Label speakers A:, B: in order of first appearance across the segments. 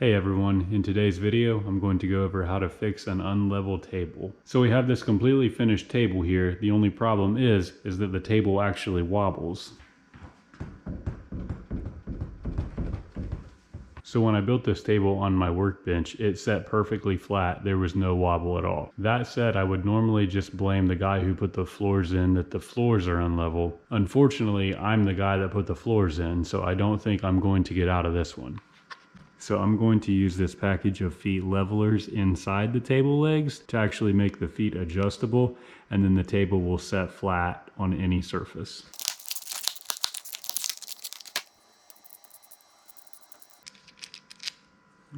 A: Hey everyone, in today's video I'm going to go over how to fix an unlevel table. So we have this completely finished table here. The only problem is that the table actually wobbles. So when I built this table on my workbench, it set perfectly flat. There was no wobble at all. That said, I would normally just blame the guy who put the floors in that the floors are unlevel. Unfortunately, I'm the guy that put the floors in, so I don't think I'm going to get out of this one. So I'm going to use this package of feet levelers inside the table legs to actually make the feet adjustable, and then the table will set flat on any surface.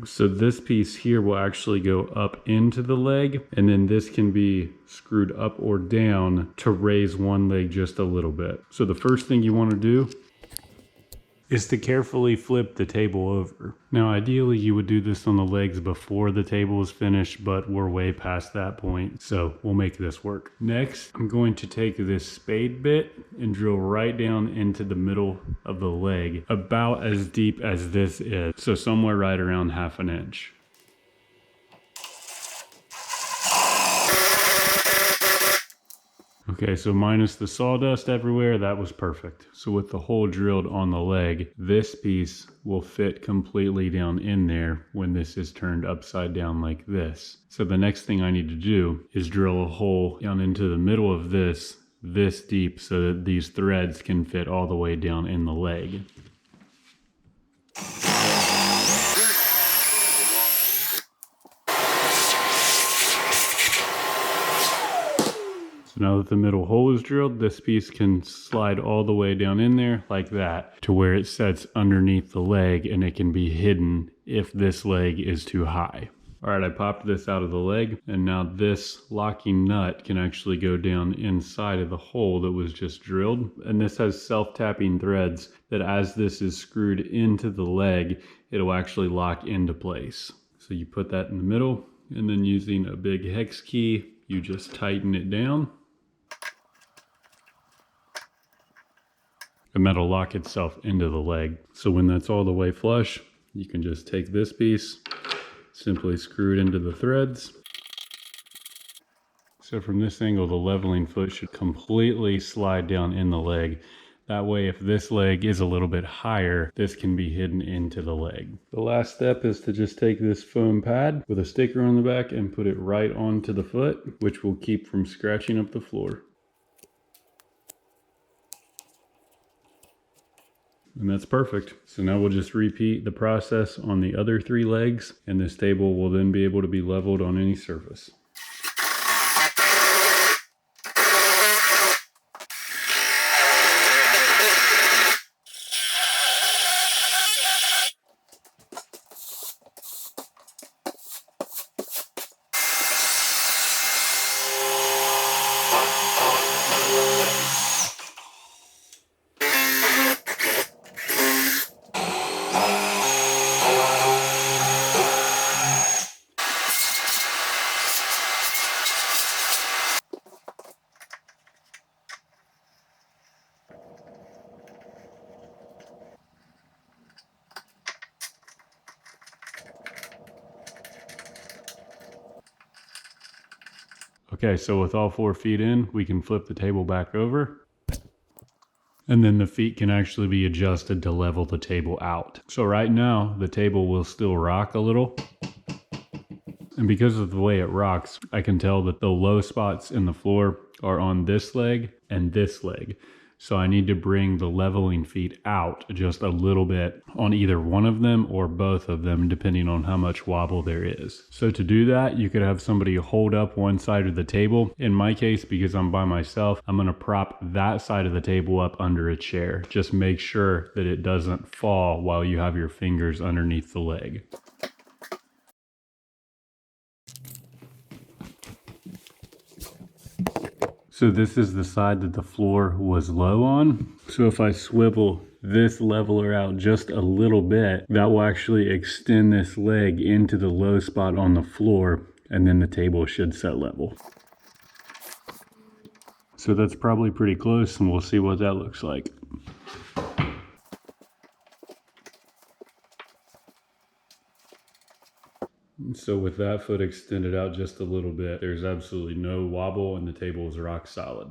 A: So this piece here will actually go up into the leg, and then this can be screwed up or down to raise one leg just a little bit. So the first thing you want to do is to carefully flip the table over. Now ideally you would do this on the legs before the table is finished, but we're way past that point, so we'll make this work. Next, I'm going to take this spade bit and drill right down into the middle of the leg, about as deep as this is, so somewhere right around 1/2 inch. Okay, so minus the sawdust everywhere, that was perfect. So with the hole drilled on the leg, this piece will fit completely down in there when this is turned upside down like this. So the next thing I need to do is drill a hole down into the middle of this deep, so that these threads can fit all the way down in the leg. So now that the middle hole is drilled, this piece can slide all the way down in there like that to where it sets underneath the leg, and it can be hidden if this leg is too high. All right, I popped this out of the leg, and now this locking nut can actually go down inside of the hole that was just drilled. And this has self-tapping threads that as this is screwed into the leg, it'll actually lock into place. So you put that in the middle, and then using a big hex key, you just tighten it down. And that'll lock itself into the leg. So when that's all the way flush, you can just take this piece, simply screw it into the threads. So from this angle, the leveling foot should completely slide down in the leg. That way, if this leg is a little bit higher, this can be hidden into the leg. The last step is to just take this foam pad with a sticker on the back and put it right onto the foot, which will keep from scratching up the floor. And that's perfect. So now we'll just repeat the process on the other 3 legs, and this table will then be able to be leveled on any surface. Okay, so with all 4 feet in, we can flip the table back over. And then the feet can actually be adjusted to level the table out. So right now, the table will still rock a little. And because of the way it rocks, I can tell that the low spots in the floor are on this leg and this leg. So I need to bring the leveling feet out just a little bit on either one of them or both of them, depending on how much wobble there is. So to do that, you could have somebody hold up one side of the table. In my case, because I'm by myself, I'm going to prop that side of the table up under a chair. Just make sure that it doesn't fall while you have your fingers underneath the leg. So this is the side that the floor was low on. So if I swivel this leveler out just a little bit, that will actually extend this leg into the low spot on the floor, and then the table should set level. So that's probably pretty close, and we'll see what that looks like. So with that foot extended out just a little bit, there's absolutely no wobble and the table is rock solid.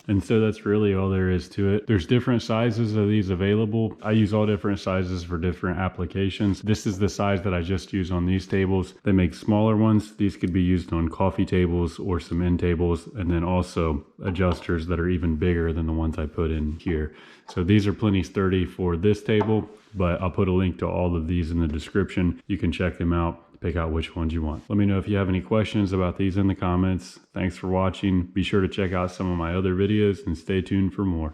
A: And so that's really all there is to it. There's different sizes of these available. I use all different sizes for different applications. This is the size that I just use on these tables. They make smaller ones. These could be used on coffee tables or some end tables, and then also adjusters that are even bigger than the ones I put in here. So these are plenty sturdy for this table, but I'll put a link to all of these in the description. You can check them out. Pick out which ones you want. Let me know if you have any questions about these in the comments. Thanks for watching. Be sure to check out some of my other videos and stay tuned for more.